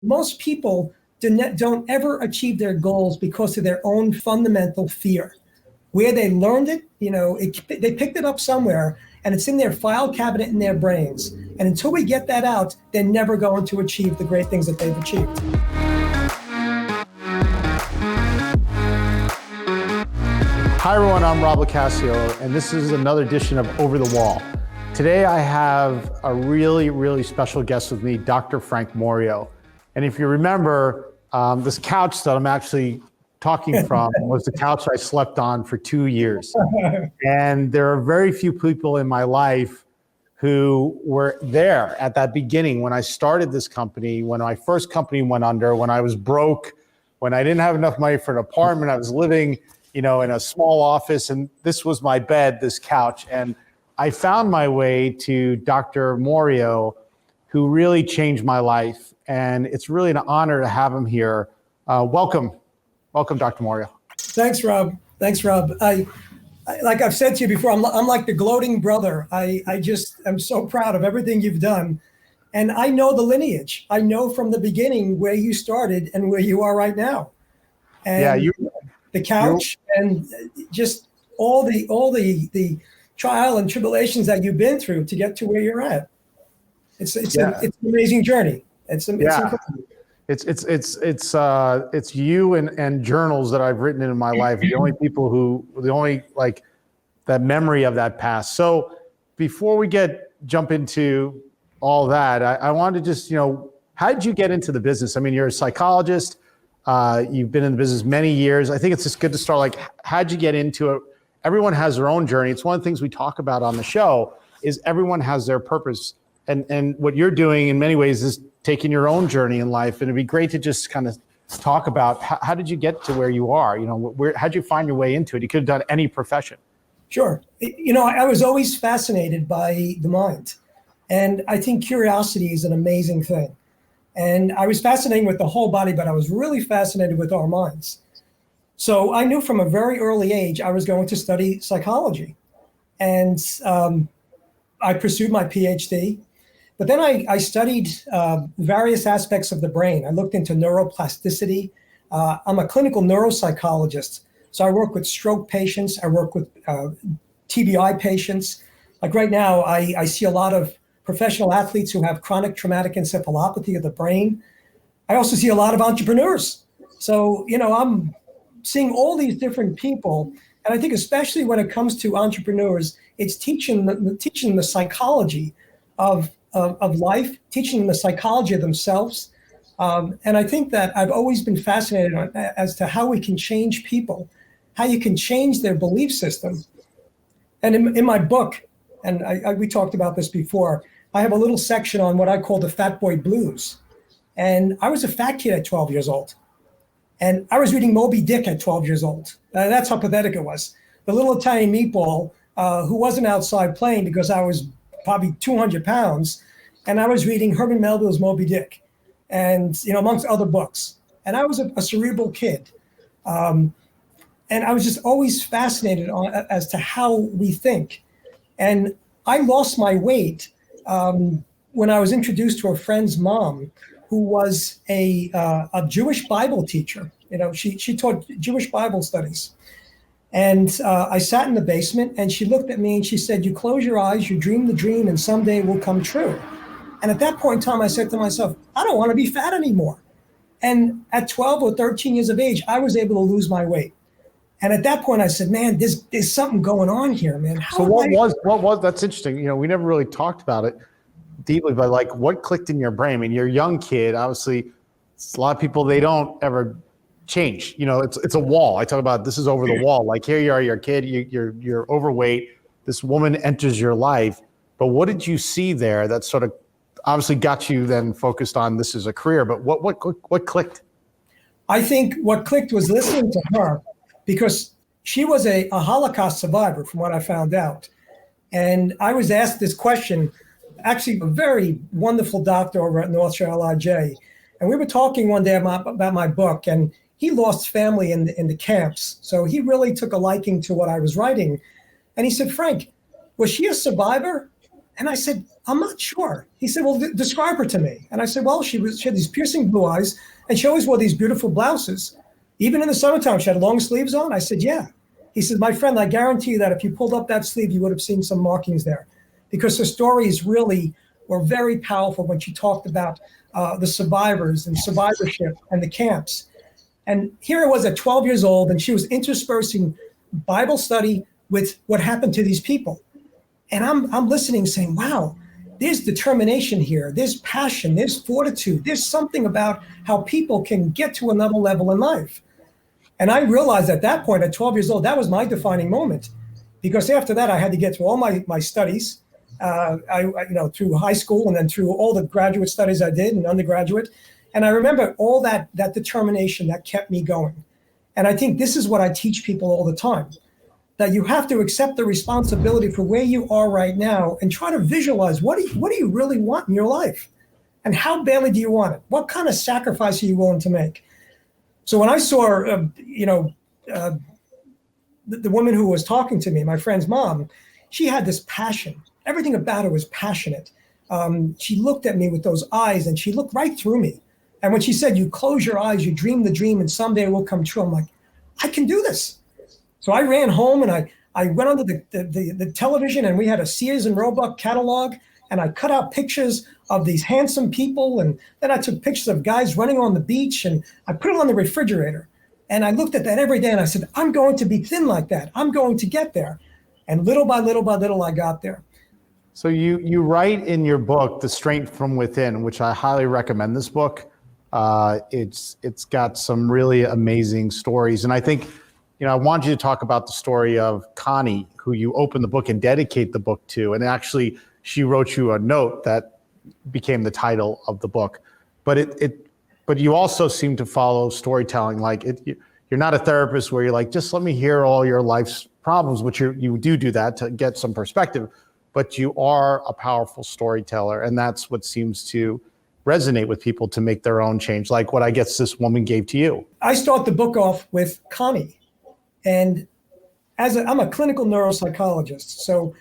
Most people don't ever achieve their goals because of their own fundamental fear. Where they learned it, they picked it up somewhere, and it's in their file cabinet in their brains. And until we get that out, they're never going to achieve the great things that they've achieved. Hi everyone, I'm LoCascio, and this is another edition of Over the Wall. Today I have a really, really special guest with me, Dr. Frank Maurio. And if you remember, this couch that I'm actually talking from was the couch I slept on for 2 years. And there are very few people in my life who were there at that beginning when I started this company, when my first company went under, when I was broke, when I didn't have enough money for an apartment. I was living, in a small office, and this was my bed, this couch. And I found my way to Dr. Maurio, who really changed my life. And it's really an honor to have him here. Welcome, Dr. Maurio. Thanks, Rob. I like I've said to you before, I'm like the gloating brother. I'm so proud of everything you've done. And I know the lineage. I know from the beginning where you started and where you are right now. And the couch and just all the trial and tribulations that you've been through to get to where you're at. It's an amazing journry. It's incredible. It's you and journals that I've written in my life. The only people that memory of that past. So before we jump into all that, I wanted to just, how did you get into the business? I mean, you're a psychologist. You've been in the business many years. I think it's just good to start, how'd you get into it? Everyone has their own journey. It's one of the things we talk about on the show is everyone has their purpose. And what you're doing in many ways is taking your own journey in life. And it'd be great to just kind of talk about how did you get to where you are? How'd you find your way into it? You could have done any profession. Sure. I was always fascinated by the mind. And I think curiosity is an amazing thing. And I was fascinated with the whole body, but I was really fascinated with our minds. So I knew from a very early age I was going to study psychology. And I pursued my PhD. But then I studied various aspects of the brain. I looked into neuroplasticity. I'm a clinical neuropsychologist. So I work with stroke patients. I work with TBI patients. Like right now, I see a lot of professional athletes who have chronic traumatic encephalopathy of the brain. I also see a lot of entrepreneurs. So, I'm seeing all these different people. And I think especially when it comes to entrepreneurs, it's teaching the psychology of life, teaching them the psychology of themselves. And I think that I've always been fascinated as to how we can change people, how you can change their belief system. And in my book, and we talked about this before, I have a little section on what I call the fat boy blues. And I was a fat kid at 12 years old. And I was reading Moby Dick at 12 years old. That's how pathetic it was. The little Italian meatball who wasn't outside playing because I was probably 200 pounds. And I was reading Herman Melville's Moby Dick and, amongst other books. And I was a cerebral kid. And I was just always fascinated as to how we think. And I lost my weight when I was introduced to a friend's mom who was a Jewish Bible teacher. She taught Jewish Bible studies. And I sat in the basement and she looked at me and she said, "You close your eyes, you dream the dream, and someday it will come true." And at that point in time, I said to myself, I don't want to be fat anymore. And at 12 or 13 years of age, I was able to lose my weight. And at that point, I said, "Man, there's something going on here, man." So what was that's interesting. We never really talked about it deeply, but what clicked in your brain? I mean, you're a young kid. Obviously, a lot of people, they don't ever change. It's a wall. I talk about this is over the wall. Like here you are, you're a kid, you're overweight. This woman enters your life. But what did you see there that sort of obviously got you then focused on this as a career? But what clicked? I think what clicked was listening to her, because she was a Holocaust survivor, from what I found out. And I was asked this question, actually a very wonderful doctor over at North Shore LIJ. And we were talking one day about my book, and he lost family in the camps. So he really took a liking to what I was writing. And he said, "Frank, was she a survivor? And I said, I'm not sure. He said, well, describe her to me. And I said, well, she had these piercing blue eyes, and she always wore these beautiful blouses. Even in the summertime, she had long sleeves on. I said, yeah. He said, my friend, I guarantee you that if you pulled up that sleeve, you would have seen some markings there, because her stories really were very powerful when she talked about the survivors and survivorship and the camps. And here it was at 12 years old, and she was interspersing Bible study with what happened to these people. And I'm listening, saying, wow, there's determination here. There's passion. There's fortitude. There's something about how people can get to another level in life. And I realized at that point, at 12 years old, that was my defining moment. Because after that, I had to get through all my studies, through high school and then through all the graduate studies I did and undergraduate. And I remember all that determination that kept me going. And I think this is what I teach people all the time, that you have to accept the responsibility for where you are right now and try to visualize what do you really want in your life, and how badly do you want it? What kind of sacrifice are you willing to make? So when I saw, the woman who was talking to me, my friend's mom, she had this passion. Everything about her was passionate. She looked at me with those eyes, and she looked right through me. And when she said, you close your eyes, you dream the dream, and someday it will come true, I'm like, I can do this. So I ran home, and I went onto the television, and we had a Sears and Roebuck catalog, and I cut out pictures of these handsome people, and then I took pictures of guys running on the beach, and I put it on the refrigerator. And I looked at that every day, and I said, I'm going to be thin like that. I'm going to get there. And little by little by little, I got there. So you write in your book, The Strength from Within, which I highly recommend this book. It's got some really amazing stories. And I think, I want you to talk about the story of Connie, who you open the book and dedicate the book to. And actually, she wrote you a note that became the title of the book. But you also seem to follow storytelling. Like you're not a therapist where you're like, just let me hear all your life's problems, which you do that to get some perspective. But you are a powerful storyteller. And that's what seems to resonate with people to make their own change, like what I guess this woman gave to you. I start the book off with Connie. And I'm a clinical neuropsychologist, so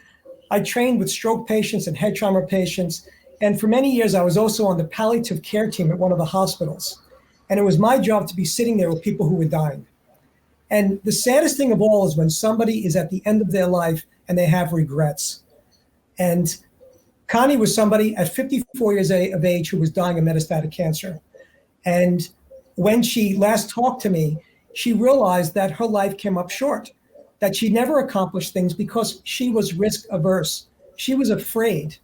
I trained with stroke patients and head trauma patients. And for many years, I was also on the palliative care team at one of the hospitals. And it was my job to be sitting there with people who were dying. And the saddest thing of all is when somebody is at the end of their life and they have regrets. And Connie was somebody at 54 years of age who was dying of metastatic cancer. And when she last talked to me, she realized that her life came up short, that she never accomplished things because she was risk averse. She was afraid,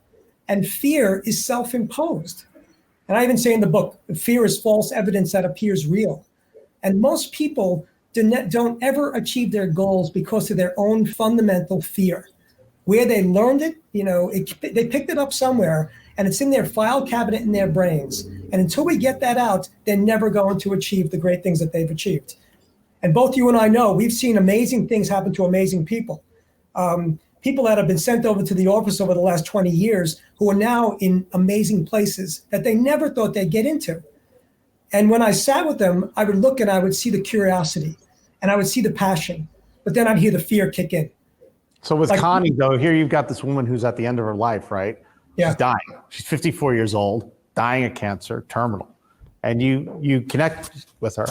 and fear is self-imposed. And I even say in the book, fear is false evidence that appears real. And most people don't ever achieve their goals because of their own fundamental fear. Where they learned it, they picked it up somewhere, and it's in their file cabinet in their brains. And until we get that out, they're never going to achieve the great things that they've achieved. And both you and I know we've seen amazing things happen to amazing people. People that have been sent over to the office over the last 20 years who are now in amazing places that they never thought they'd get into. And when I sat with them, I would look and I would see the curiosity and I would see the passion, but then I'd hear the fear kick in. So with Connie, though, here you've got this woman who's at the end of her life, right? Yeah. She's dying. She's 54 years old, dying of cancer, terminal. And you connect with her.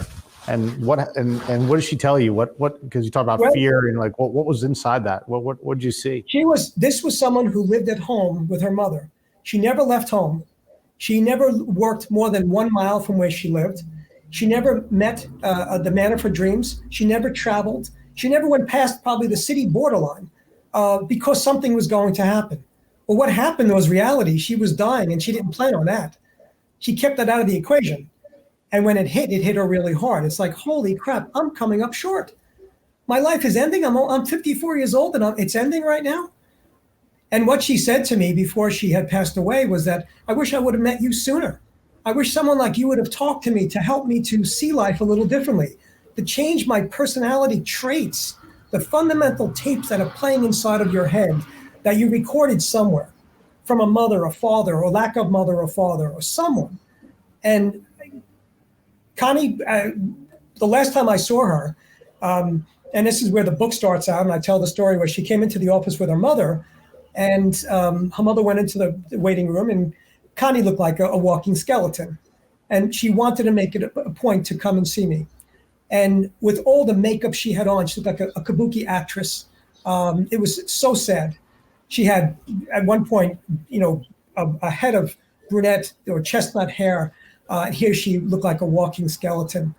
And what does she tell you? What because you talk about fear and like what was inside that? What did you see? This was someone who lived at home with her mother. She never left home. She never worked more than 1 mile from where she lived. She never met the man of her dreams. She never traveled. She never went past probably the city borderline because something was going to happen. Well, what happened was reality. She was dying and she didn't plan on that. She kept that out of the equation. And when it hit her really hard. It's like, holy crap, I'm coming up short. My life is ending. I'm 54 years old and it's ending right now. And what she said to me before she had passed away was that, I wish I would have met you sooner. I wish someone like you would have talked to me to help me to see life a little differently, to change my personality traits, the fundamental tapes that are playing inside of your head that you recorded somewhere from a mother, a father, or lack of mother or father, or someone. And Connie, the last time I saw her, and this is where the book starts out, and I tell the story where she came into the office with her mother, And her mother went into the waiting room, and Connie looked like a walking skeleton. And she wanted to make it a point to come and see me. And with all the makeup she had on, she looked like a kabuki actress. It was so sad. She had, at one point, a head of brunette or chestnut hair. Here she looked like a walking skeleton.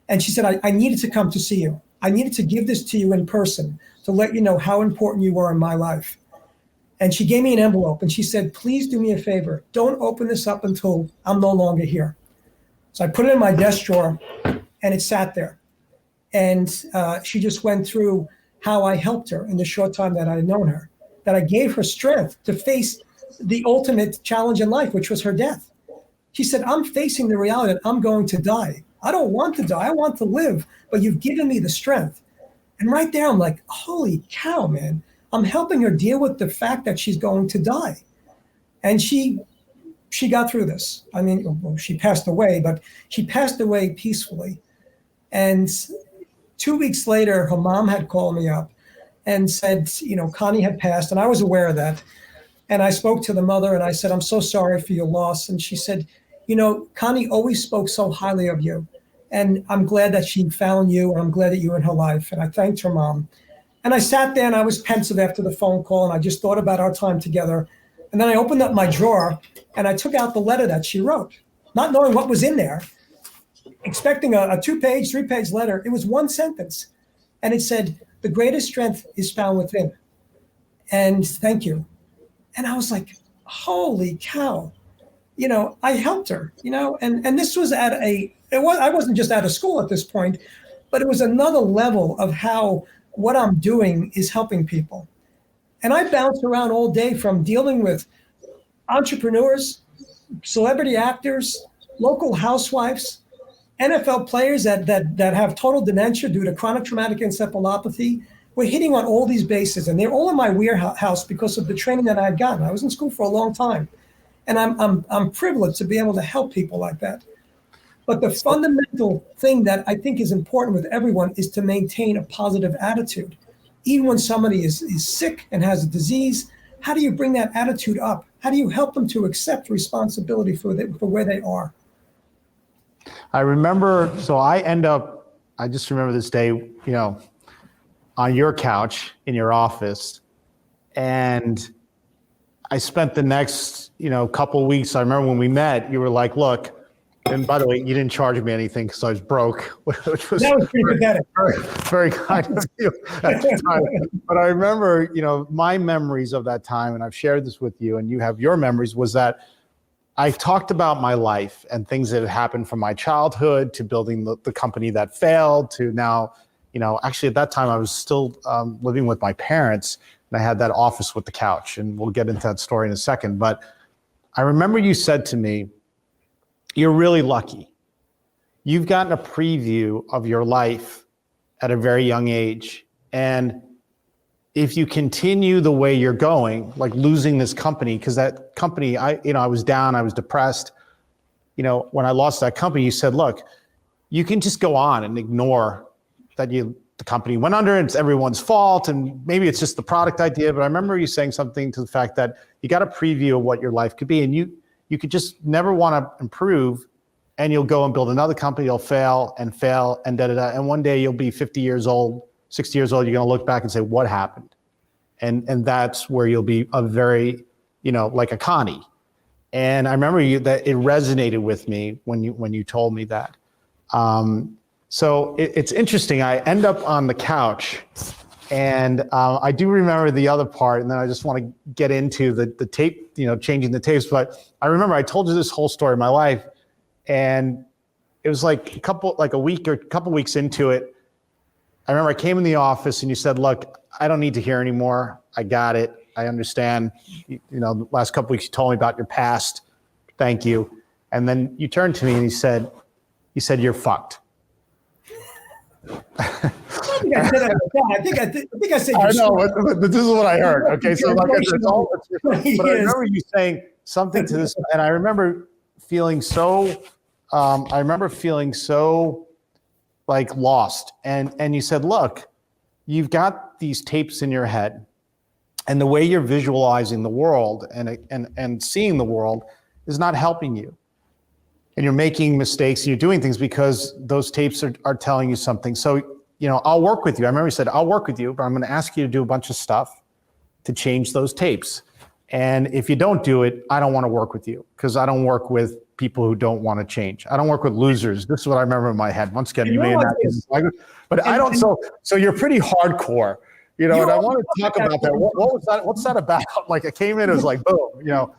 And she said, I needed to come to see you. I needed to give this to you in person to let you know how important you were in my life. And she gave me an envelope and she said, please do me a favor. Don't open this up until I'm no longer here. So I put it in my desk drawer and it sat there. And she just went through how I helped her in the short time that I had known her, that I gave her strength to face the ultimate challenge in life, which was her death. She said, I'm facing the reality that I'm going to die. I don't want to die. I want to live, but you've given me the strength. And right there, I'm like, holy cow, man. I'm helping her deal with the fact that she's going to die. And she got through this. I mean, well, she passed away, but she passed away peacefully. And 2 weeks later, her mom had called me up and said, Connie had passed, and I was aware of that. And I spoke to the mother and I said, I'm so sorry for your loss. And she said, Connie always spoke so highly of you. And I'm glad that she found you, and I'm glad that you were in her life. And I thanked her mom. And I sat there and I was pensive after the phone call, and I just thought about our time together. And then I opened up my drawer and I took out the letter that she wrote, not knowing what was in there, expecting a 2-page, 3-page letter. It was one sentence. And it said, the greatest strength is found within. And thank you. And I was like, holy cow. I helped her, and this was I wasn't just out of school at this point, but it was another level of how what I'm doing is helping people. And I bounced around all day from dealing with entrepreneurs, celebrity actors, local housewives, NFL players that have total dementia due to chronic traumatic encephalopathy. We're hitting on all these bases, and they're all in my warehouse because of the training that I had gotten. I was in school for a long time. And I'm privileged to be able to help people like that. But the fundamental thing that I think is important with everyone is to maintain a positive attitude. Even when somebody is sick and has a disease, how do you bring that attitude up? How do you help them to accept responsibility for where they are? I remember, I just remember this day, on your couch in your office, and I spent the next, couple of weeks. I remember when we met, you were like, look, and by the way, you didn't charge me anything because I was broke, which was, that was pretty pathetic. Very, very kind of you at the time. But I remember, my memories of that time, and I've shared this with you, and you have your memories, was that I talked about my life and things that had happened from my childhood to building the company that failed to now, actually at that time I was still living with my parents. And I had that office with the couch, and we'll get into that story in a second. But I remember you said to me, you're really lucky. You've gotten a preview of your life at a very young age. And if you continue the way you're going, like losing this company, because that company, I was down, I was depressed. When I lost that company, you said, look, you can just go on and ignore that the company went under and it's everyone's fault, and maybe it's just the product idea. But I remember you saying something to the fact that you got a preview of what your life could be, and you could just never want to improve, and you'll go and build another company, you'll fail and da-da-da. And one day you'll be 50 years old, 60 years old, you're going to look back and say, what happened? And that's where you'll be a very, like a Connie. And I remember that it resonated with me when you told me that. So it's interesting. I end up on the couch, and I do remember the other part, and then I just want to get into the tape, changing the tapes. But I remember I told you this whole story of my life, and it was like a week or a couple weeks into it. I remember I came in the office and you said, look, I don't need to hear anymore. I got it. I understand. The last couple weeks you told me about your past. Thank you. And then you turned to me and you said, you're fucked. I think I said that. I think I said. I know, but this is what I heard. Okay, so like I said, but I remember you saying something to this, and I remember feeling so. Like lost, and you said, look, you've got these tapes in your head, And the way you're visualizing the world and seeing the world is not helping you. And you're making mistakes and you're doing things because those tapes are telling you something. So, I'll work with you. I remember you said, I'll work with you, but I'm going to ask you to do a bunch of stuff to change those tapes. And if you don't do it, I don't want to work with you because I don't work with people who don't want to change. I don't work with losers. This is what I remember in my head. Once again, you may not, but I don't. So you're pretty hardcore. And I want to talk about that. What was that? What's that about? Like it came in, it was like, boom,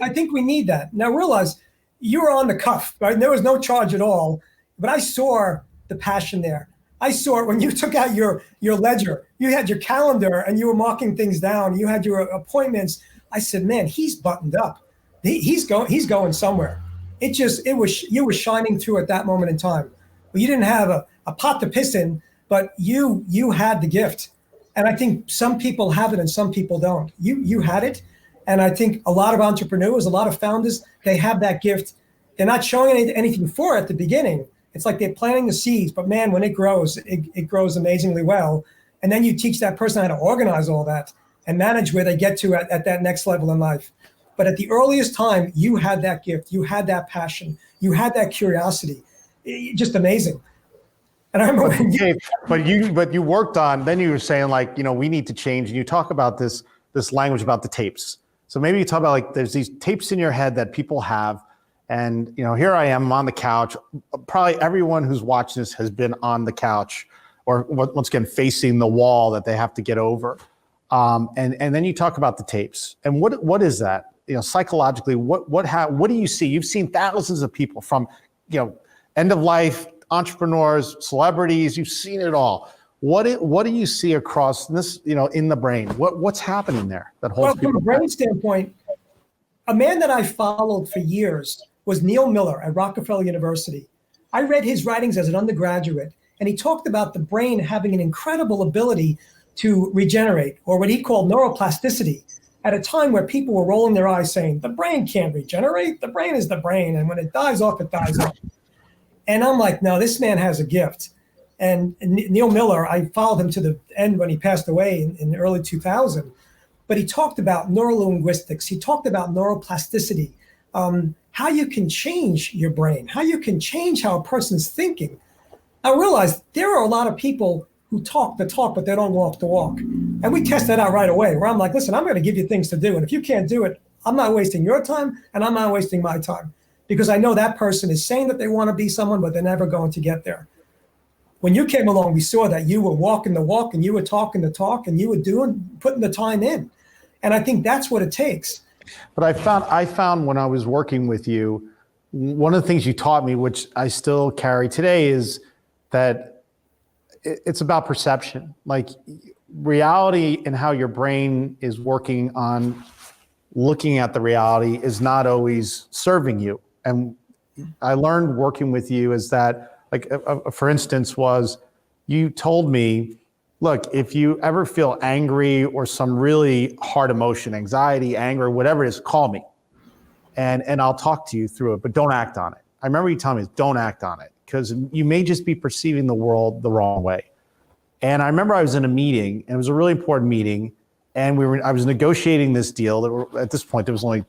I think we need that. Now realize you were on the cuff, right? There was no charge at all, but I saw the passion there. I saw it when you took out your ledger. You had your calendar and you were marking things down. You had your appointments. I said, man, he's buttoned up. He's going somewhere. You were shining through at that moment in time. Well, you didn't have a pot to piss in, but you had the gift. And I think some people have it and some people don't. You had it. And I think a lot of entrepreneurs, a lot of founders, they have that gift. They're not showing anything for it at the beginning. It's like they're planting the seeds, but man, when it grows, it grows amazingly well. And then you teach that person how to organize all that and manage where they get to at that next level in life. But at the earliest time, you had that gift, you had that passion, you had that curiosity. Just amazing. And I remember but you worked on, then you were saying like, we need to change. And you talk about this language about the tapes. So maybe you talk about like, there's these tapes in your head that people have. And, here I am on the couch. Probably everyone who's watching this has been on the couch or once again, facing the wall that they have to get over. And then you talk about the tapes and what is that? Psychologically, what do you see? You've seen thousands of people from, end of life, entrepreneurs, celebrities, you've seen it all. What do you see across this, in the brain? What's happening there that holds people from a brain standpoint, a man that I followed for years was Neil Miller at Rockefeller University. I read his writings as an undergraduate, and he talked about the brain having an incredible ability to regenerate, or what he called neuroplasticity, at a time where people were rolling their eyes saying, the brain can't regenerate, the brain is the brain, and when it dies off, it dies off. And I'm like, no, this man has a gift. And Neil Miller, I followed him to the end when he passed away in the early 2000. But he talked about neurolinguistics. He talked about neuroplasticity, how you can change your brain, how you can change how a person's thinking. I realized there are a lot of people who talk the talk, but they don't walk the walk. And we test that out right away, where I'm like, listen, I'm going to give you things to do. And if you can't do it, I'm not wasting your time, and I'm not wasting my time. Because I know that person is saying that they want to be someone, but they're never going to get there. When you came along, we saw that you were walking the walk and you were talking the talk and you were putting the time in. And I think that's what it takes. But I found when I was working with you, one of the things you taught me, which I still carry today, is that it's about perception. Like reality and how your brain is working on looking at the reality is not always serving you. And I learned working with you is that, like, for instance, was you told me, look, if you ever feel angry or some really hard emotion, anxiety, anger, whatever it is, call me. And I'll talk to you through it, but don't act on it. I remember you telling me, don't act on it, because you may just be perceiving the world the wrong way. And I remember I was in a meeting, and it was a really important meeting, and I was negotiating this deal. At this point, there was only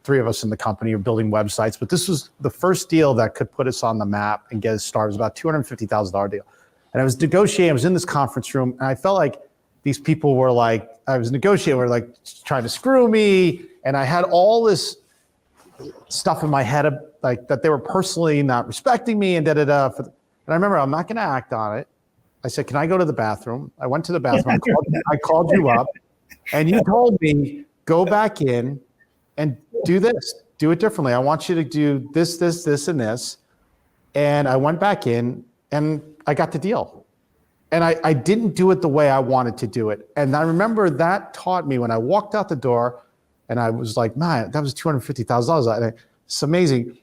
3 of us in the company, building websites, but this was the first deal that could put us on the map and get us started. It was about $250,000 deal. And I was negotiating, I was in this conference room, and I felt like these people were like, I was negotiating, were like trying to screw me. And I had all this stuff in my head, like that they were personally not respecting me and da-da-da. And I remember, I'm not gonna act on it. I said, can I go to the bathroom? I went to the bathroom, I called you up, and you told me, go back in and do this, do it differently. I want you to do this, this, this, and this. And I went back in and I got the deal. And I didn't do it the way I wanted to do it. And I remember that taught me when I walked out the door and I was like, man, that was $250,000. It's amazing.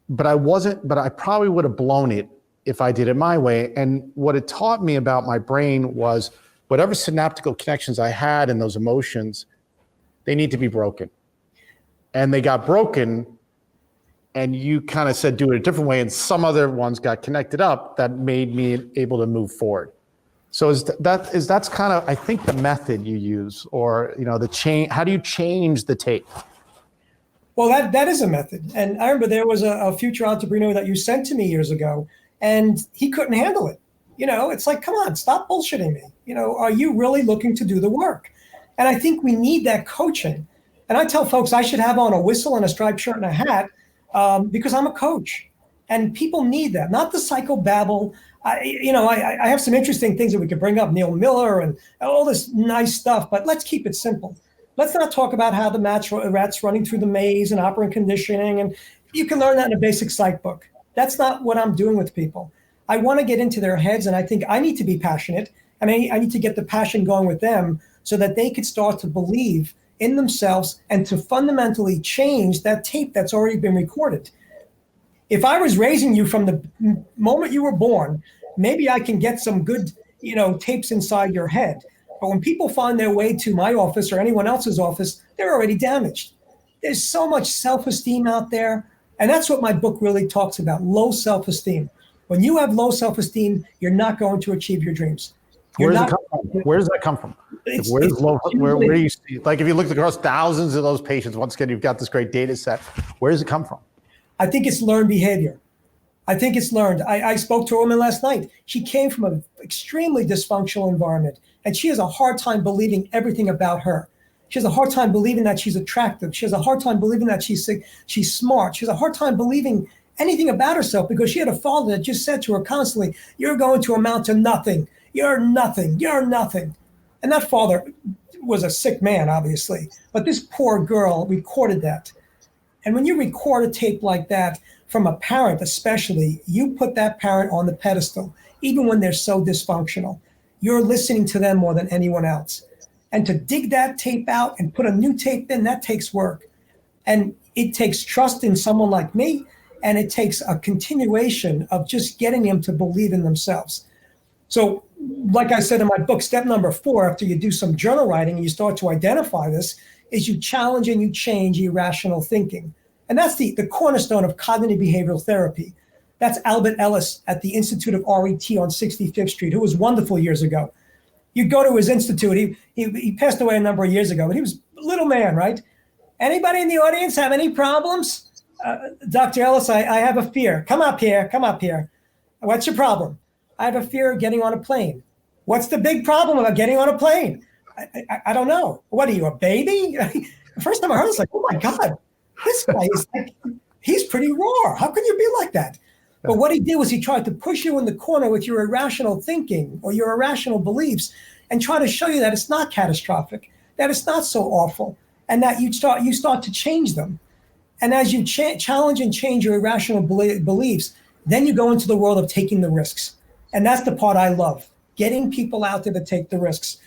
But I probably would have blown it if I did it my way. And what it taught me about my brain was whatever synaptical connections I had in those emotions, they need to be broken. And they got broken, and you kind of said, do it a different way. And some other ones got connected up that made me able to move forward. So that's kind of, I think, the method you use, or the change. How do you change the tape? Well, that is a method. And I remember there was a future entrepreneur that you sent to me years ago, and he couldn't handle it. It's like, come on, stop bullshitting me. Are you really looking to do the work? And I think we need that coaching. And I tell folks I should have on a whistle and a striped shirt and a hat because I'm a coach. And people need that, not the psychobabble. I have some interesting things that we could bring up, Neil Miller and all this nice stuff, but let's keep it simple. Let's not talk about how the rat's running through the maze and operant conditioning. And you can learn that in a basic psych book. That's not what I'm doing with people. I want to get into their heads, and I think I need to be passionate, and I need to get the passion going with them so that they could start to believe in themselves and to fundamentally change that tape that's already been recorded. If I was raising you from the moment you were born, maybe I can get some good, tapes inside your head. But when people find their way to my office or anyone else's office, they're already damaged. There's so much self-esteem out there. And that's what my book really talks about, low self-esteem. When you have low self-esteem, you're not going to achieve your dreams. Where does that come from? Where do you see, like, if you look across thousands of those patients, once again, you've got this great data set. Where does it come from? I think it's learned behavior. I think it's learned. I spoke to a woman last night. She came from an extremely dysfunctional environment, and she has a hard time believing everything about her. She has a hard time believing that she's attractive. She has a hard time believing that she's smart. She has a hard time believing anything about herself because she had a father that just said to her constantly, "You're going to amount to nothing. You're nothing. You're nothing." And that father was a sick man, obviously. But this poor girl recorded that. And when you record a tape like that from a parent especially, you put that parent on the pedestal, even when they're so dysfunctional. You're listening to them more than anyone else. And to dig that tape out and put a new tape in, that takes work. And it takes trust in someone like me, and it takes a continuation of just getting them to believe in themselves. So, like I said in my book, step number 4, after you do some journal writing and you start to identify this, is you challenge and you change irrational thinking. And that's the cornerstone of cognitive behavioral therapy. That's Albert Ellis at the Institute of RET on 65th Street, who was wonderful years ago. You go to his institute, he passed away a number of years ago, but he was a little man, right? Anybody in the audience have any problems? Dr. Ellis, I have a fear. Come up here. What's your problem? I have a fear of getting on a plane. What's the big problem about getting on a plane? I don't know. What are you, a baby? The first time I heard it, I was like, oh my God, this guy is like, he's pretty raw. How can you be like that? But what he did was he tried to push you in the corner with your irrational thinking or your irrational beliefs and try to show you that it's not catastrophic, that it's not so awful, and that you start to change them. And as you challenge and change your irrational beliefs, then you go into the world of taking the risks. And that's the part I love, getting people out there to take the risks.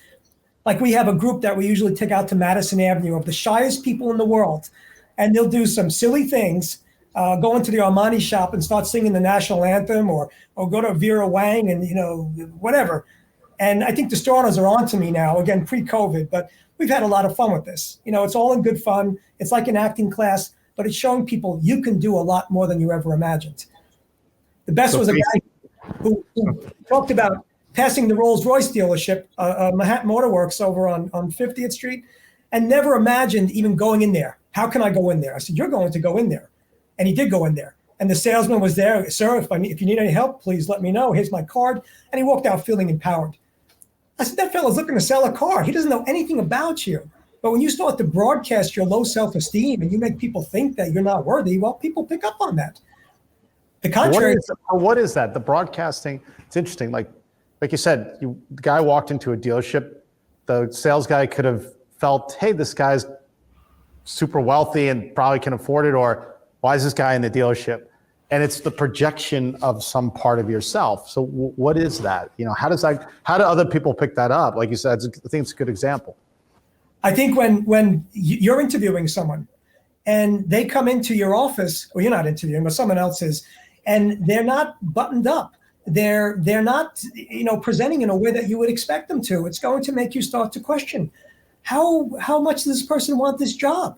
Like we have a group that we usually take out to Madison Avenue of the shyest people in the world. And they'll do some silly things, go into the Armani shop and start singing the national anthem or go to Vera Wang and, whatever. And I think the store owners are on to me now, again, pre-COVID, but we've had a lot of fun with this. It's all in good fun. It's like an acting class, but it's showing people you can do a lot more than you ever imagined. The best was a guy who talked about passing the Rolls-Royce dealership, Manhattan Motor Works over on 50th Street, and never imagined even going in there. How can I go in there? I said, you're going to go in there. And he did go in there. And the salesman was there. Sir, if you need any help, please let me know. Here's my card. And he walked out feeling empowered. I said, that fellow's looking to sell a car. He doesn't know anything about you. But when you start to broadcast your low self-esteem and you make people think that you're not worthy, well, people pick up on that. The contrary. What is that? The broadcasting, it's interesting. Like you said, the guy walked into a dealership. The sales guy could have felt, hey, this guy's super wealthy and probably can afford it, or why is this guy in the dealership? And it's the projection of some part of yourself. So what is that? How do other people pick that up? Like you said, I think it's a good example. I think when you're interviewing someone and they come into your office, or you're not interviewing, but someone else is, and they're not buttoned up, they're not presenting in a way that you would expect them to, it's going to make you start to question, how much does this person want this job?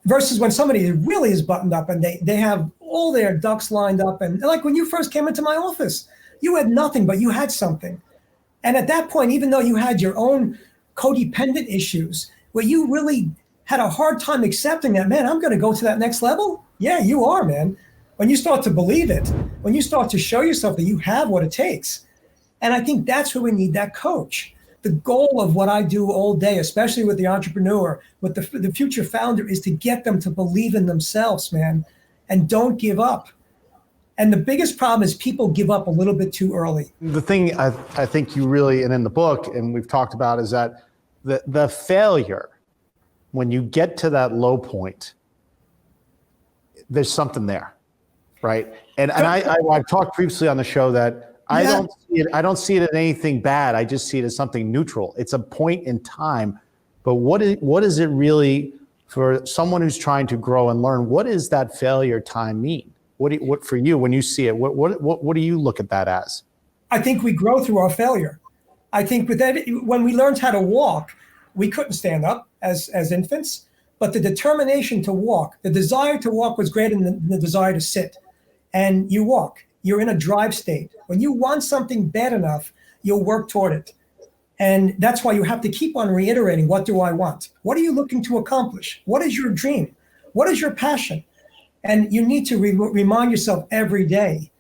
Versus when somebody really is buttoned up and they have all their ducks lined up. And like when you first came into my office, you had nothing, but you had something. And at that point, even though you had your own codependent issues, where you really had a hard time accepting that, man, I'm going to go to that next level. Yeah, you are, man. When you start to believe it, when you start to show yourself that you have what it takes. And I think that's where we need that coach. The goal of what I do all day, especially with the entrepreneur, with the future founder, is to get them to believe in themselves, man, and don't give up. And the biggest problem is people give up a little bit too early. The thing I think you really, and in the book, and we've talked about, is that the failure, when you get to that low point, there's something there, right? And I've talked previously on the show that I don't see it as anything bad. I just see it as something neutral. It's a point in time. But what is it really for someone who's trying to grow and learn? What does that failure time mean? What for you when you see it? What do you look at that as? I think we grow through our failure. I think when we learned how to walk, we couldn't stand up as infants, but the determination to walk, the desire to walk was greater than the desire to sit. And you walk. You're in a drive state. When you want something bad enough, you'll work toward it. And that's why you have to keep on reiterating, what do I want? What are you looking to accomplish? What is your dream? What is your passion? And you need to remind yourself every day.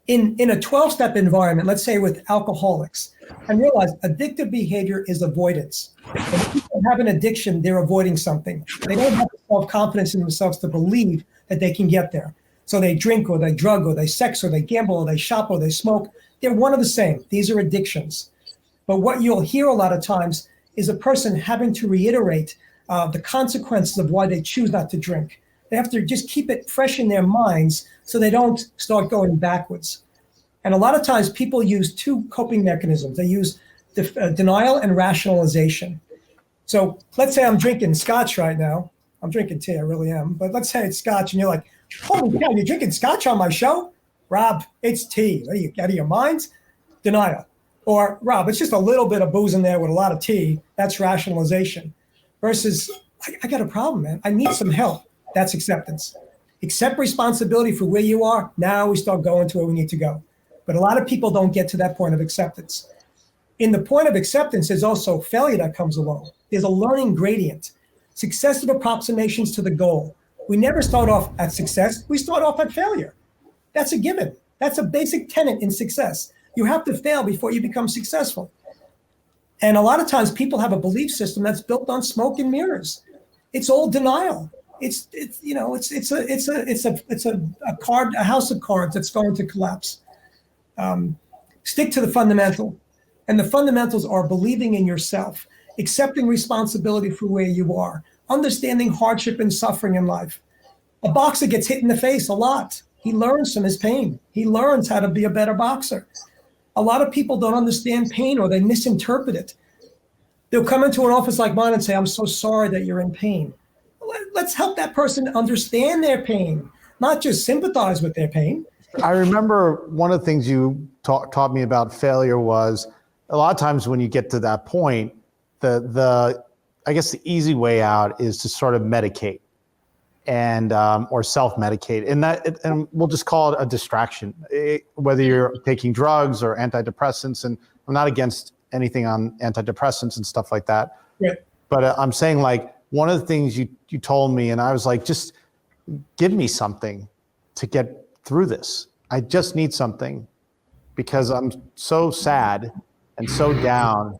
In a 12-step environment, let's say with alcoholics, and realize addictive behavior is avoidance. When people have an addiction, they're avoiding something. They don't have the self-confidence in themselves to believe that they can get there. So they drink or they drug or they sex or they gamble or they shop or they smoke. They're one of the same. These are addictions. But what you'll hear a lot of times is a person having to reiterate the consequences of why they choose not to drink. They have to just keep it fresh in their minds so they don't start going backwards. And a lot of times people use two coping mechanisms. They use denial and rationalization. So let's say I'm drinking scotch right now. I'm drinking tea, I really am. But let's say it's scotch and you're like, holy cow, you're drinking scotch on my show? Rob, it's tea. Are you out of your minds? Denial. Or Rob, it's just a little bit of booze in there with a lot of tea. That's rationalization. Versus, I got a problem, man. I need some help. That's acceptance. Accept responsibility for where you are. Now we start going to where we need to go. But a lot of people don't get to that point of acceptance. In the point of acceptance, there's also failure that comes along. There's a learning gradient. Successive approximations to the goal. We never start off at success. We start off at failure. That's a given. That's a basic tenet in success. You have to fail before you become successful. And a lot of times people have a belief system that's built on smoke and mirrors. It's all denial. It's a house of cards that's going to collapse. Stick to the fundamental. And the fundamentals are believing in yourself, accepting responsibility for where you are, understanding hardship and suffering in life. A boxer gets hit in the face a lot. He learns from his pain. He learns how to be a better boxer. A lot of people don't understand pain or they misinterpret it. They'll come into an office like mine and say, I'm so sorry that you're in pain. Let's help that person understand their pain, not just sympathize with their pain. I remember one of the things you taught me about failure was a lot of times when you get to that point, I guess the easy way out is to sort of medicate and or self-medicate, and we'll just call it a distraction, whether you're taking drugs or antidepressants. And I'm not against anything on antidepressants and stuff like that. Yeah. But I'm saying, like, one of the things you told me, and I was like, just give me something to get through this. I just need something because I'm so sad and so down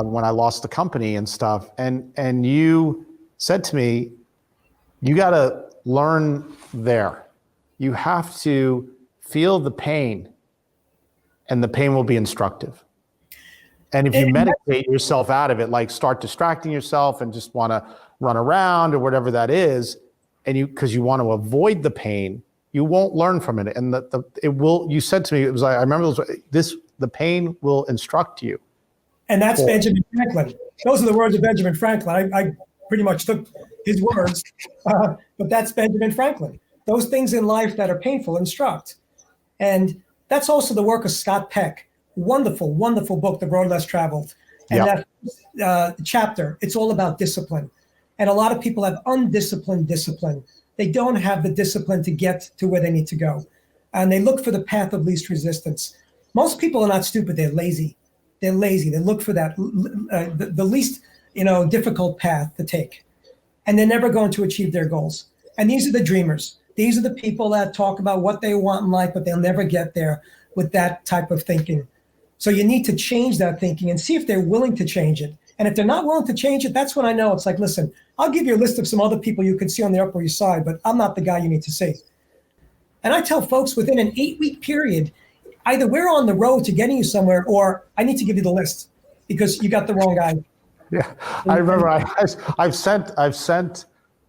when I lost the company and stuff. And you said to me, you got to learn there. You have to feel the pain, and the pain will be instructive. And if you meditate yourself out of it, like start distracting yourself and just want to run around or whatever that is, and because you want to avoid the pain, you won't learn from it. And it will. You said to me, it was like, I remember the pain will instruct you. And that's Benjamin Franklin. Those are the words of Benjamin Franklin. I pretty much took his words, but that's Benjamin Franklin. Those things in life that are painful instruct. And that's also the work of Scott Peck. Wonderful, wonderful book, The Road Less Traveled. And that chapter, it's all about discipline. And a lot of people have undisciplined discipline. They don't have the discipline to get to where they need to go. And they look for the path of least resistance. Most people are not stupid. They're lazy. They're lazy. They look for that the least difficult path to take, and they're never going to achieve their goals. And these are the dreamers. These are the people that talk about what they want in life, but they'll never get there with that type of thinking. So you need to change that thinking and see if they're willing to change it. And if they're not willing to change it, that's when I know it's like, listen, I'll give you a list of some other people you can see on the Upper East Side, but I'm not the guy you need to see. And I tell folks within an 8-week period, either we're on the road to getting you somewhere, or I need to give you the list because you got the wrong guy. Yeah, I remember I've sent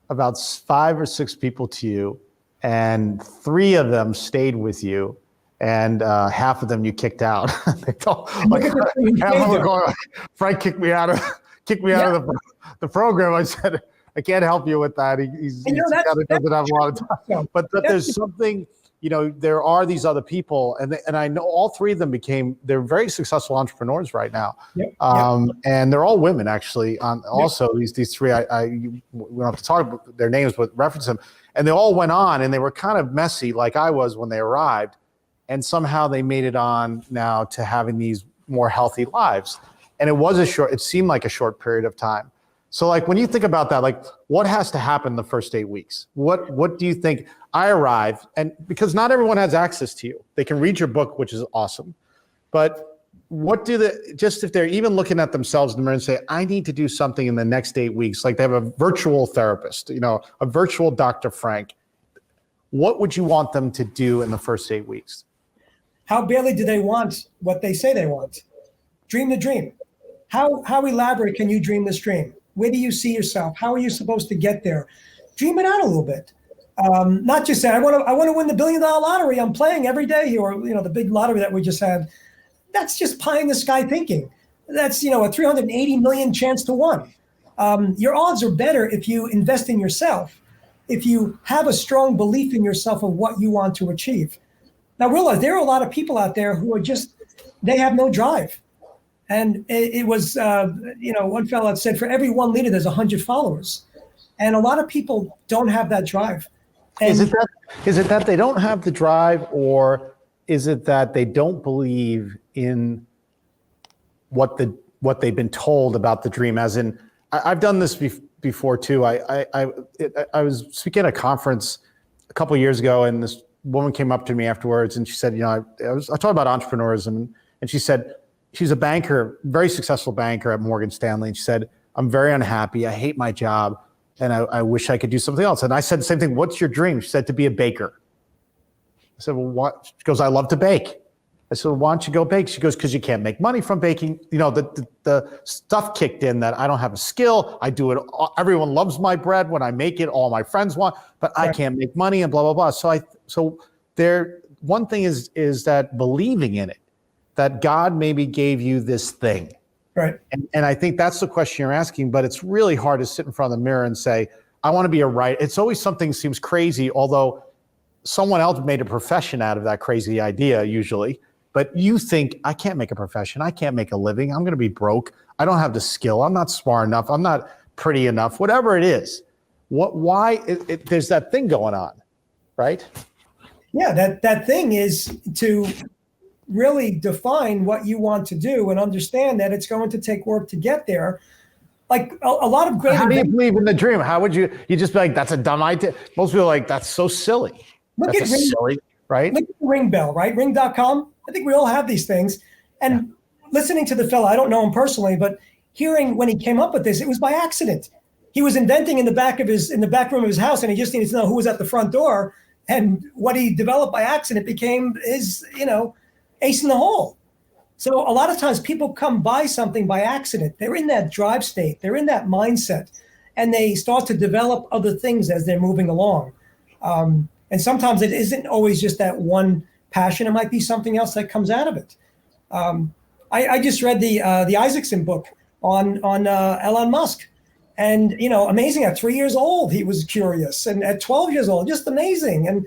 about 5 or 6 people to you, and 3 of them stayed with you, and half of them you kicked out. They felt like half of them were going, Frank kicked me out of the program. I said, I can't help you with that. He's doesn't have a lot of time. But there's something, there are these other people, and I know all 3 of them they're very successful entrepreneurs right now. And they're all women, actually. Also, these 3, we don't have to talk about their names, but reference them. And they all went on, and they were kind of messy, like I was when they arrived. And somehow they made it on now to having these more healthy lives. And it seemed like a short period of time. So like when you think about that, like what has to happen the first 8 weeks? What do you think? I arrived, and because not everyone has access to you. They can read your book, which is awesome. But just if they're even looking at themselves in the mirror and say, I need to do something in the next 8 weeks, like they have a virtual therapist, a virtual Dr. Frank, what would you want them to do in the first 8 weeks? How badly do they want what they say they want? Dream the dream. How elaborate can you dream this dream? Where do you see yourself? How are you supposed to get there? Dream it out a little bit. Not just say, I want to win the $1 billion lottery. I'm playing every day, or the big lottery that we just had. That's just pie in the sky thinking. That's a 380 million chance to 1. Your odds are better if you invest in yourself, if you have a strong belief in yourself of what you want to achieve. Now realize there are a lot of people out there who are they have no drive. And it was, one fellow said, for every 1 leader, there's 100 followers. And a lot of people don't have that drive. And is it that they don't have the drive, or is it that they don't believe in what they've been told about the dream? As in, I've done this before too. I was speaking at a conference a couple of years ago, and this woman came up to me afterwards, and she said, I talked about entrepreneurism, and she said, she's a banker, very successful banker at Morgan Stanley. And she said, I'm very unhappy. I hate my job. And I wish I could do something else. And I said the same thing. What's your dream? She said, to be a baker. I said, well, what? She goes, I love to bake. I said, well, why don't you go bake? She goes, because you can't make money from baking. The stuff kicked in that I don't have a skill. I do it. Everyone loves my bread when I make it. All my friends want, but I can't make money and blah, blah, blah. So one thing is that believing in it, that God maybe gave you this thing. Right. And I think that's the question you're asking, but it's really hard to sit in front of the mirror and say, I want to be a writer. It's always something seems crazy, although someone else made a profession out of that crazy idea usually. But you think, I can't make a profession. I can't make a living. I'm going to be broke. I don't have the skill. I'm not smart enough. I'm not pretty enough, whatever it is. There's that thing going on, right? Yeah, that thing is to really define what you want to do and understand that it's going to take work to get there. Like a lot of great. How do you believe in the dream? How would you just be like, that's a dumb idea? Most people are like, that's so silly. Silly, right? Look at the Ring Bell, right? Ring.com. I think we all have these things. And listening to the fellow, I don't know him personally, but hearing when he came up with this, it was by accident. He was inventing in the back room of his house, and he just needed to know who was at the front door. And what he developed by accident became his, ace in the hole. So a lot of times people come by something by accident. They're in that drive state. They're in that mindset, and they start to develop other things as they're moving along. And sometimes it isn't always just that one passion. It might be something else that comes out of it. I just read the Isaacson book on Elon Musk, and amazing. At 3 years old, he was curious, and at 12 years old, just amazing. And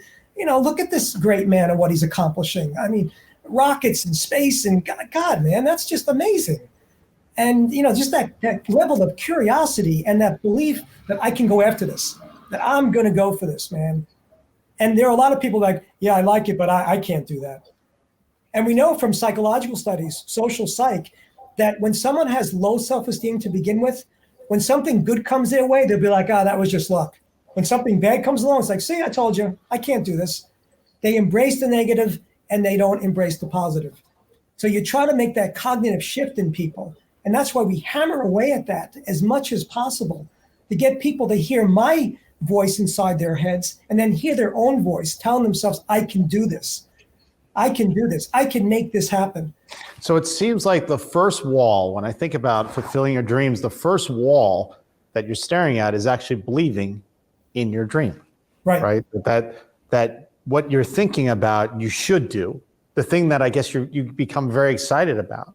look at this great man and what he's accomplishing. I mean, rockets and space and God, man, that's just amazing. And just that level of curiosity and that belief that I can go after this, that I'm going to go for this, man. And there are a lot of people like, yeah, I like it, but I can't do that. And we know from psychological studies, social psych, that when someone has low self-esteem to begin with, when something good comes their way, they'll be like, oh, that was just luck. When something bad comes along, it's like, see, I told you, I can't do this. They embrace the negative and they don't embrace the positive. So you try to make that cognitive shift in people. And that's why we hammer away at that as much as possible to get people to hear my voice inside their heads and then hear their own voice telling themselves, I can do this. I can do this. I can make this happen. So it seems like the first wall, when I think about fulfilling your dreams, the first wall that you're staring at is actually believing in your dream, right? That what you're thinking about, you should do. The thing that I guess you become very excited about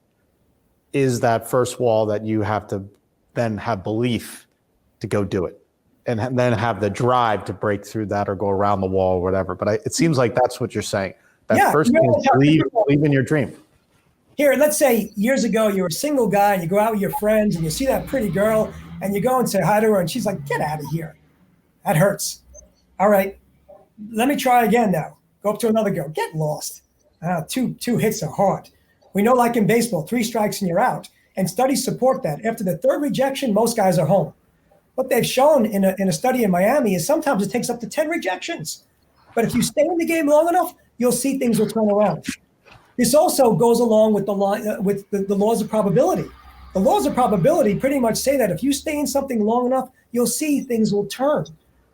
is that first wall that you have to then have belief to go do it, and then have the drive to break through that or go around the wall or whatever. But it seems like that's what you're saying. That first thing is believe in your dream. Here, let's say years ago, you're a single guy and you go out with your friends and you see that pretty girl and you go and say hi to her and she's like, get out of here. That hurts. All right, let me try again now. Go up to another girl, get lost. Two hits are hard. We know, like in baseball, 3 strikes and you're out. And studies support that. After the 3rd rejection, most guys are home. What they've shown in a study in Miami is sometimes it takes up to 10 rejections. But if you stay in the game long enough, you'll see things will turn around. This also goes along with the laws of probability. The laws of probability pretty much say that if you stay in something long enough, you'll see things will turn.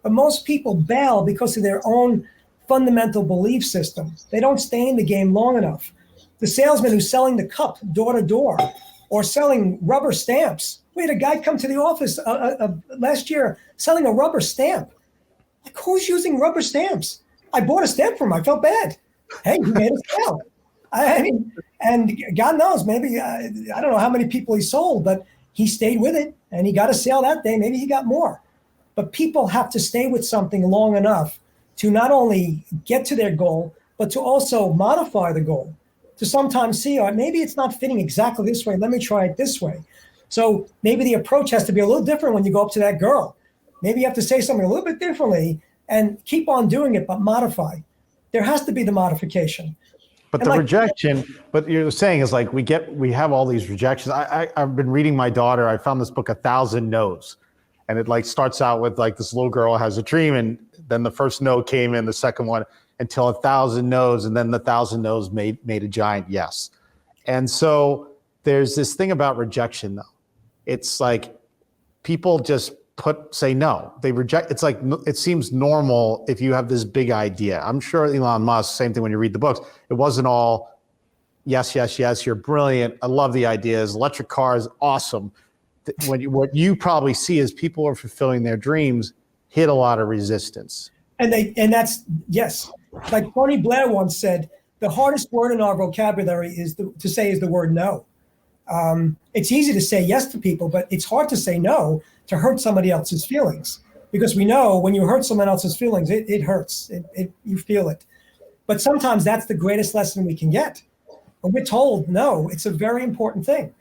But most people bail because of their own fundamental belief system. They don't stay in the game long enough. The salesman who's selling the cup door to door or selling rubber stamps. We had a guy come to the office last year selling a rubber stamp. Like, who's using rubber stamps? I bought a stamp from him. I felt bad. Hey, he made a sale. I mean, and God knows, maybe, I don't know how many people he sold, but he stayed with it and he got a sale that day. Maybe he got more. But people have to stay with something long enough to not only get to their goal, but to also modify the goal, to sometimes see, maybe it's not fitting exactly this way. Let me try it this way. So maybe the approach has to be a little different when you go up to that girl. Maybe you have to say something a little bit differently and keep on doing it, but modify. There has to be the modification. But and the rejection, but you're saying is like we have all these rejections. I've been reading my daughter. I found this book, 1,000 No's. And it like starts out with like this little girl has a dream, and then the first no came in, the second one, until 1,000 no's, and then the 1,000 no's made a giant yes. And so there's this thing about rejection, though. It's like people just say no. They reject. It's like it seems normal if you have this big idea. I'm sure Elon Musk, same thing when you read the books. It wasn't all yes, yes, yes. You're brilliant. I love the ideas. Electric cars, awesome. What you probably see is people are fulfilling their dreams hit a lot of resistance. And that's, yes. Like Tony Blair once said, the hardest word in our vocabulary is to say the word no. It's easy to say yes to people, but it's hard to say no to hurt somebody else's feelings. Because we know when you hurt someone else's feelings, it hurts. You feel it. But sometimes that's the greatest lesson we can get. When we're told no, it's a very important thing.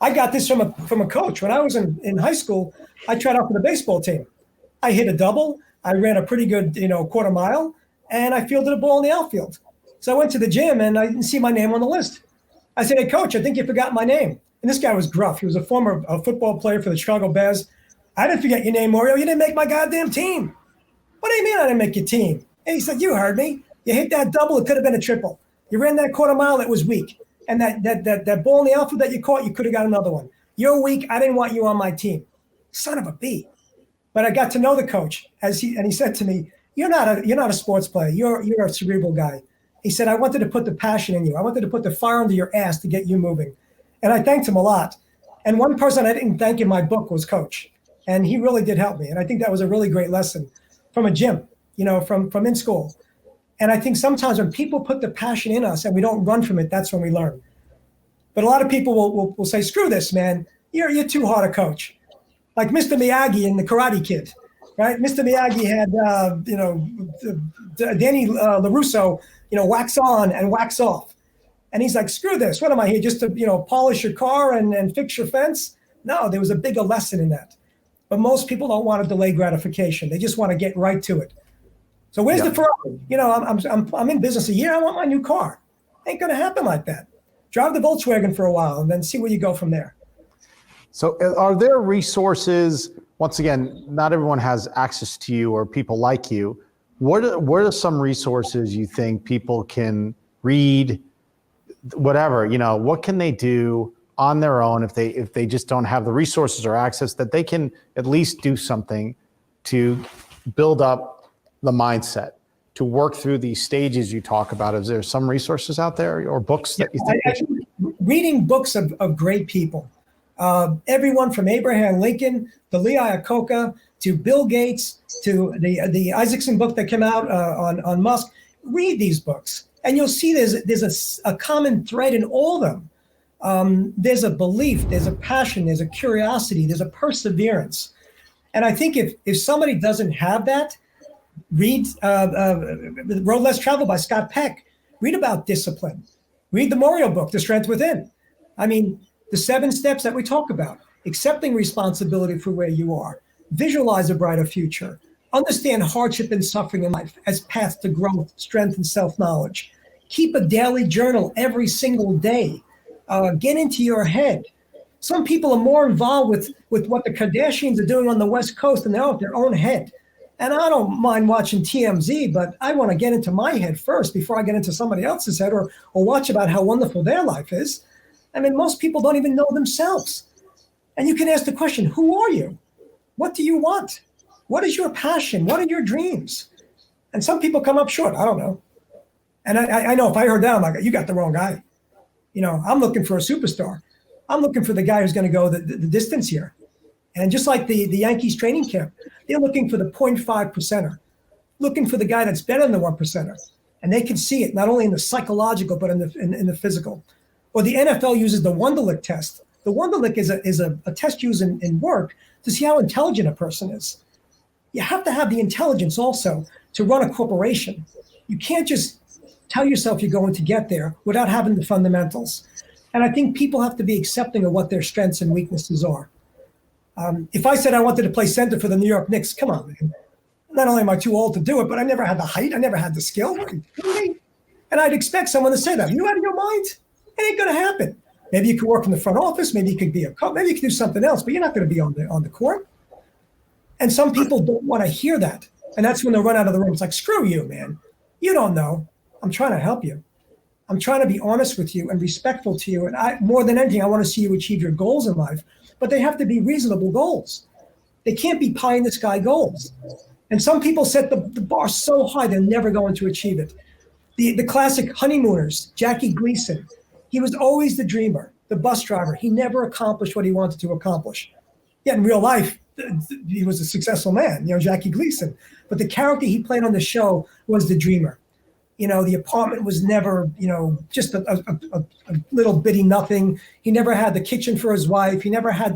I got this from a coach. When I was in high school, I tried out for the baseball team. I hit a double. I ran a pretty good, quarter mile, and I fielded a ball in the outfield. So I went to the gym, and I didn't see my name on the list. I said, hey, coach, I think you forgot my name. And this guy was gruff. He was a former football player for the Chicago Bears. I didn't forget your name, Maurio. You didn't make my goddamn team. What do you mean I didn't make your team? And he said, you heard me. You hit that double. It could have been a triple. You ran that quarter mile. It was weak. And that ball in the outfield that you caught, you could have got another one. You're weak. I didn't want you on my team. Son of a B. But I got to know the coach and he said to me, you're not a sports player. You're a cerebral guy. He said, I wanted to put the passion in you. I wanted to put the fire under your ass to get you moving. And I thanked him a lot. And one person I didn't thank in my book was Coach. And he really did help me. And I think that was a really great lesson from a gym, from in school. And I think sometimes when people put the passion in us and we don't run from it, that's when we learn. But a lot of people will say, screw this, man. You're too hard a coach. Like Mr. Miyagi in The Karate Kid, right? Mr. Miyagi had, Danny LaRusso, wax on and wax off. And he's like, screw this. What am I here just to, polish your car and fix your fence? No, there was a bigger lesson in that. But most people don't want to delay gratification. They just want to get right to it. So where's the Ferrari? I'm in business a year. I want my new car. Ain't going to happen like that. Drive the Volkswagen for a while and then see where you go from there. So are there resources, once again, not everyone has access to you or people like you. What are some resources you think people can read, whatever, what can they do on their own if they just don't have the resources or access, that they can at least do something to build up the mindset, to work through these stages you talk about? Is there some resources out there or books that you think? Reading books of great people. Everyone from Abraham Lincoln to Lee Iacocca to Bill Gates to the Isaacson book that came out on Musk. Read these books and you'll see there's a common thread in all of them. There's a belief, there's a passion, there's a curiosity, there's a perseverance. And I think if somebody doesn't have that, read Road Less Traveled by Scott Peck. Read about discipline. Read the Maurio book, The Strength Within. I mean, the 7 steps that we talk about: accepting responsibility for where you are, visualize a brighter future, understand hardship and suffering in life as paths to growth, strength, and self-knowledge. Keep a daily journal every single day. Get into your head. Some people are more involved with what the Kardashians are doing on the West Coast than they are with their own head. And I don't mind watching TMZ, but I want to get into my head first before I get into somebody else's head or watch about how wonderful their life is. I mean, most people don't even know themselves. And you can ask the question, who are you? What do you want? What is your passion? What are your dreams? And some people come up short. I don't know. And I know if I heard that, I'm like, you got the wrong guy. I'm looking for a superstar. I'm looking for the guy who's going to go the distance here. And just like the Yankees training camp, they're looking for the 0.5%er, looking for the guy that's better than the 1%er. And they can see it not only in the psychological, but in the physical. Or the NFL uses the Wonderlic test. The Wonderlic is a test used in work to see how intelligent a person is. You have to have the intelligence also to run a corporation. You can't just tell yourself you're going to get there without having the fundamentals. And I think people have to be accepting of what their strengths and weaknesses are. If I said I wanted to play center for the New York Knicks, come on, man. Not only am I too old to do it, but I never had the height. I never had the skill. And I'd expect someone to say that. Are you out of your mind? It ain't going to happen. Maybe you could work in the front office. Maybe you could be a coach. Maybe you could do something else, but you're not going to be on the court. And some people don't want to hear that. And that's when they'll run out of the room. It's like, screw you, man. You don't know. I'm trying to help you. I'm trying to be honest with you and respectful to you. And more than anything, I want to see you achieve your goals in life. But they have to be reasonable goals. They can't be pie in the sky goals. And some people set the bar so high they're never going to achieve it. The classic honeymooners, Jackie Gleason, he was always the dreamer, the bus driver. He never accomplished what he wanted to accomplish. Yet in real life, he was a successful man, Jackie Gleason. But the character he played on the show was the dreamer. The apartment was never, just a little bitty nothing. He never had the kitchen for his wife. He never had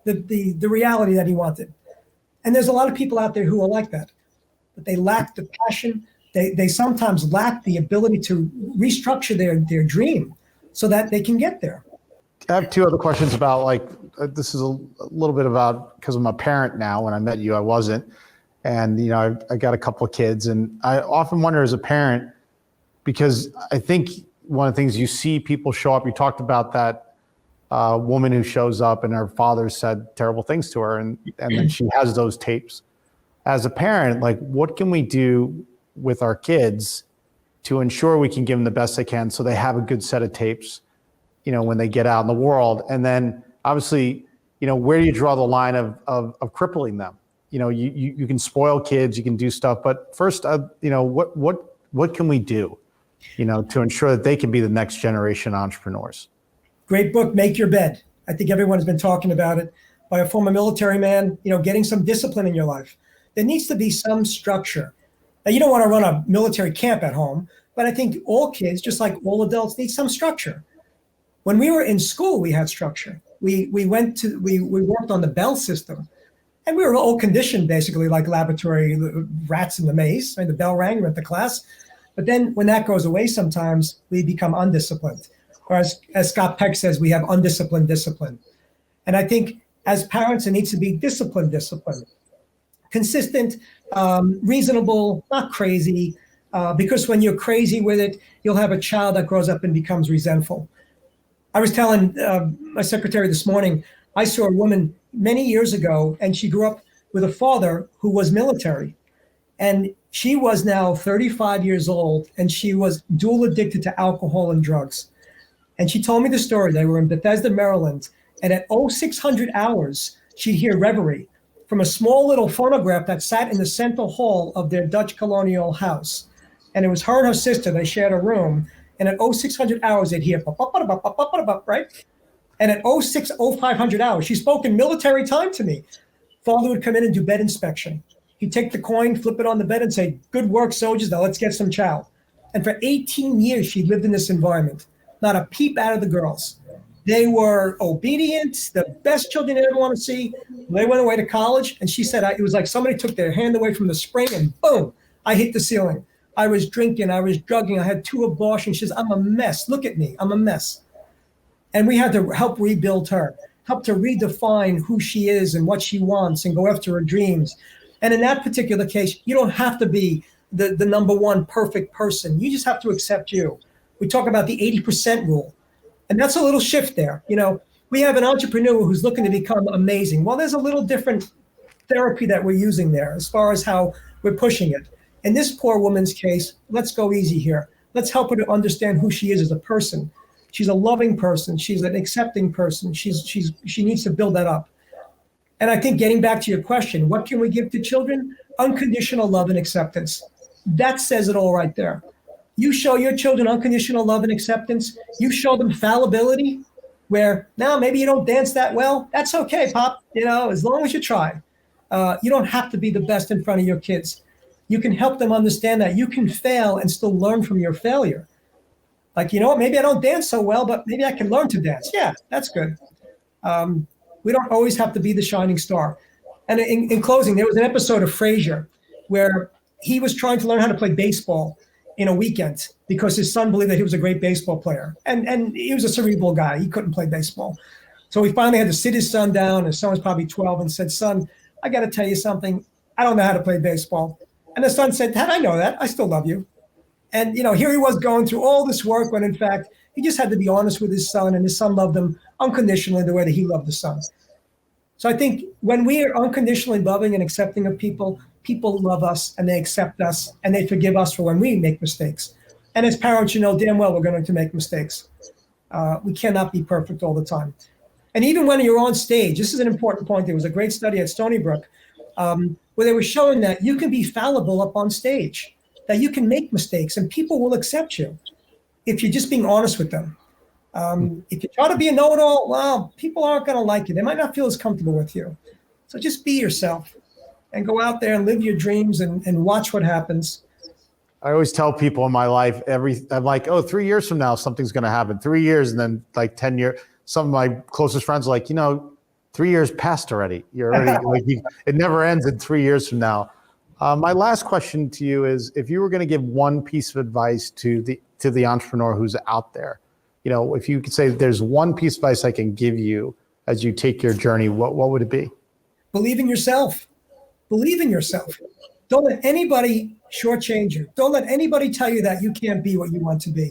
the reality that he wanted. And there's a lot of people out there who are like that, but they lack the passion. They sometimes lack the ability to restructure their dream so that they can get there. I have 2 other questions about this is a little bit about, because I'm a parent now. When I met you, I wasn't. And, I got a couple of kids, and I often wonder as a parent, because I think one of the things you see people show up, you talked about that woman who shows up and her father said terrible things to her, and then she has those tapes. As a parent, what can we do with our kids to ensure we can give them the best they can so they have a good set of tapes, when they get out in the world? And then obviously, where do you draw the line of crippling them? You can spoil kids, you can do stuff, but first, what can we do, to ensure that they can be the next generation entrepreneurs? Great book, Make Your Bed. I think everyone's been talking about it, by a former military man, getting some discipline in your life. There needs to be some structure. Now, you don't want to run a military camp at home, but I think all kids, just like all adults, need some structure. When we were in school, we had structure. We worked on the bell system, and we were all conditioned basically like laboratory rats in the maze. Right? The bell rang, we went to class. But then when that goes away, sometimes we become undisciplined. Or as Scott Peck says, we have undisciplined discipline. And I think as parents, it needs to be discipline, consistent, reasonable, not crazy, because when you're crazy with it, you'll have a child that grows up and becomes resentful. I was telling my secretary this morning, I saw a woman many years ago, and she grew up with a father who was military. And she was now 35 years old, and she was dual addicted to alcohol and drugs. And she told me the story. They were in Bethesda, Maryland, and at 0600 hours, she'd hear reverie from a small little phonograph that sat in the central hall of their Dutch colonial house. And it was her and her sister. They shared a room. And at 0600 hours, they'd hear, right? And at 0500 hours, she spoke in military time to me. Father would come in and do bed inspection. He'd take the coin, flip it on the bed, and say, "Good work, soldiers. Now let's get some chow." And for 18 years, she lived in this environment. Not a peep out of the girls. They were obedient, the best children you ever want to see. They went away to college, and she said, it was like somebody took their hand away from the spring, and boom, I hit the ceiling. I was drinking, I was drugging, I had 2 abortions. She says, "I'm a mess. Look at me, I'm a mess." And we had to help rebuild her, help to redefine who she is and what she wants and go after her dreams. And in that particular case, you don't have to be the number one perfect person. You just have to accept you. We talk about the 80% rule. And that's a little shift there. We have an entrepreneur who's looking to become amazing. Well, there's a little different therapy that we're using there as far as how we're pushing it. In this poor woman's case, let's go easy here. Let's help her to understand who she is as a person. She's a loving person. She's an accepting person. She needs to build that up. And I think getting back to your question, what can we give to children? Unconditional love and acceptance. That says it all right there. You show your children unconditional love and acceptance. You show them fallibility, where now maybe you don't dance that well. That's okay, Pop. As long as you try. You don't have to be the best in front of your kids. You can help them understand that you can fail and still learn from your failure. Like, maybe I don't dance so well, but maybe I can learn to dance. Yeah, that's good. We don't always have to be the shining star. And in closing, there was an episode of Frasier where he was trying to learn how to play baseball in a weekend because his son believed that he was a great baseball player. And he was a cerebral guy. He couldn't play baseball. So he finally had to sit his son down. His son was probably 12 and said, "Son, I got to tell you something. I don't know how to play baseball." And the son said, "Dad, I know that. I still love you." And, here he was going through all this work when, in fact, he just had to be honest with his son, and his son loved him unconditionally the way that he loved his son. So I think when we are unconditionally loving and accepting of people, people love us and they accept us and they forgive us for when we make mistakes. And as parents, damn well we're going to make mistakes. We cannot be perfect all the time. And even when you're on stage, this is an important point. There was a great study at Stony Brook where they were showing that you can be fallible up on stage, that you can make mistakes and people will accept you if you're just being honest with them. If you try to be a know-it-all, well, people aren't going to like you. They might not feel as comfortable with you. So just be yourself and go out there and live your dreams and watch what happens. I always tell people in my life, I'm like, 3 years from now, something's going to happen. 3 years, and then like 10 years. Some of my closest friends are like, 3 years passed already. You're already it never ends in 3 years from now. My last question to you is, if you were going to give one piece of advice to the entrepreneur who's out there, if you could say there's one piece of advice I can give you as you take your journey, what would it be? Believe in yourself. Believe in yourself. Don't let anybody shortchange you. Don't let anybody tell you that you can't be what you want to be.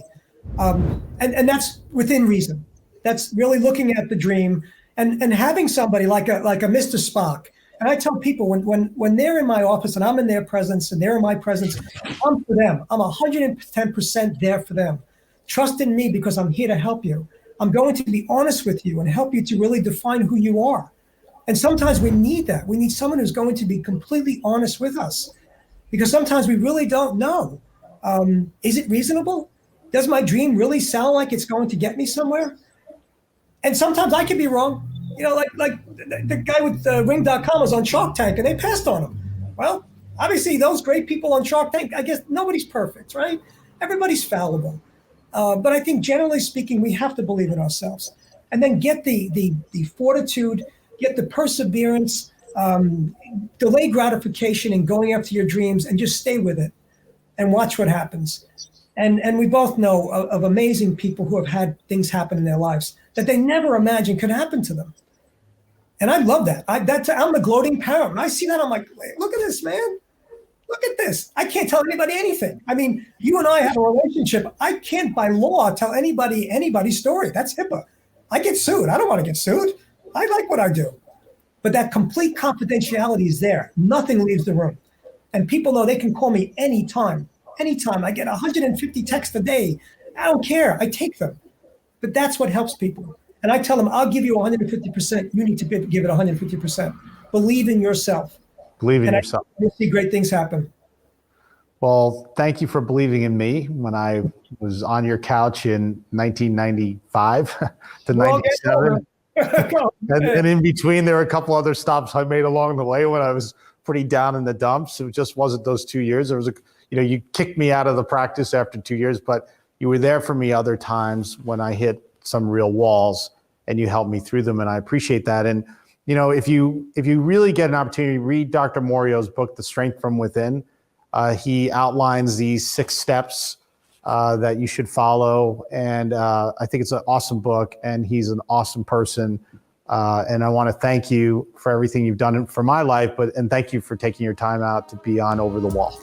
And that's within reason. That's really looking at the dream and having somebody like a Mr. Spock. And I tell people when they're in my office and I'm in their presence and they're in my presence, I'm for them. I'm 110% there for them. Trust in me because I'm here to help you. I'm going to be honest with you and help you to really define who you are. And sometimes we need that. We need someone who's going to be completely honest with us because sometimes we really don't know. Is it reasonable? Does my dream really sound like it's going to get me somewhere? And sometimes I could be wrong. Like the guy with Ring.com was on Shark Tank and they passed on him. Well, obviously those great people on Shark Tank, I guess nobody's perfect, right? Everybody's fallible. But I think generally speaking, we have to believe in ourselves and then get the fortitude, get the perseverance, delay gratification in going after your dreams and just stay with it and watch what happens. And we both know of amazing people who have had things happen in their lives that they never imagined could happen to them. And I love that. I'm the gloating parent. When I see that, I'm like, look at this, man. look at this. I can't tell anybody anything. I mean, you and I have a relationship. I can't by law tell anybody anybody's story. That's HIPAA. I get sued. I don't want to get sued. I like what I do. But that complete confidentiality is there. Nothing leaves the room. And people know they can call me anytime. Anytime. I get 150 texts a day. I don't care. I take them. But that's what helps people. And I tell them, I'll give you 150%. You need to give it 150%. Believe in yourself. Believe in yourself. You'll see great things happen. Well, thank you for believing in me when I was on your couch in 1995 to 97. And in between, there were a couple other stops I made along the way when I was pretty down in the dumps. It just wasn't those 2 years. There was you kicked me out of the practice after 2 years, but you were there for me other times when I hit some real walls, and you helped me through them, and I appreciate that. And if you really get an opportunity, read Dr. Maurio's book, The Strength from Within. He outlines these 6 steps that you should follow, and I think it's an awesome book, and he's an awesome person. And I want to thank you for everything you've done for my life, and thank you for taking your time out to be on Over the Wall.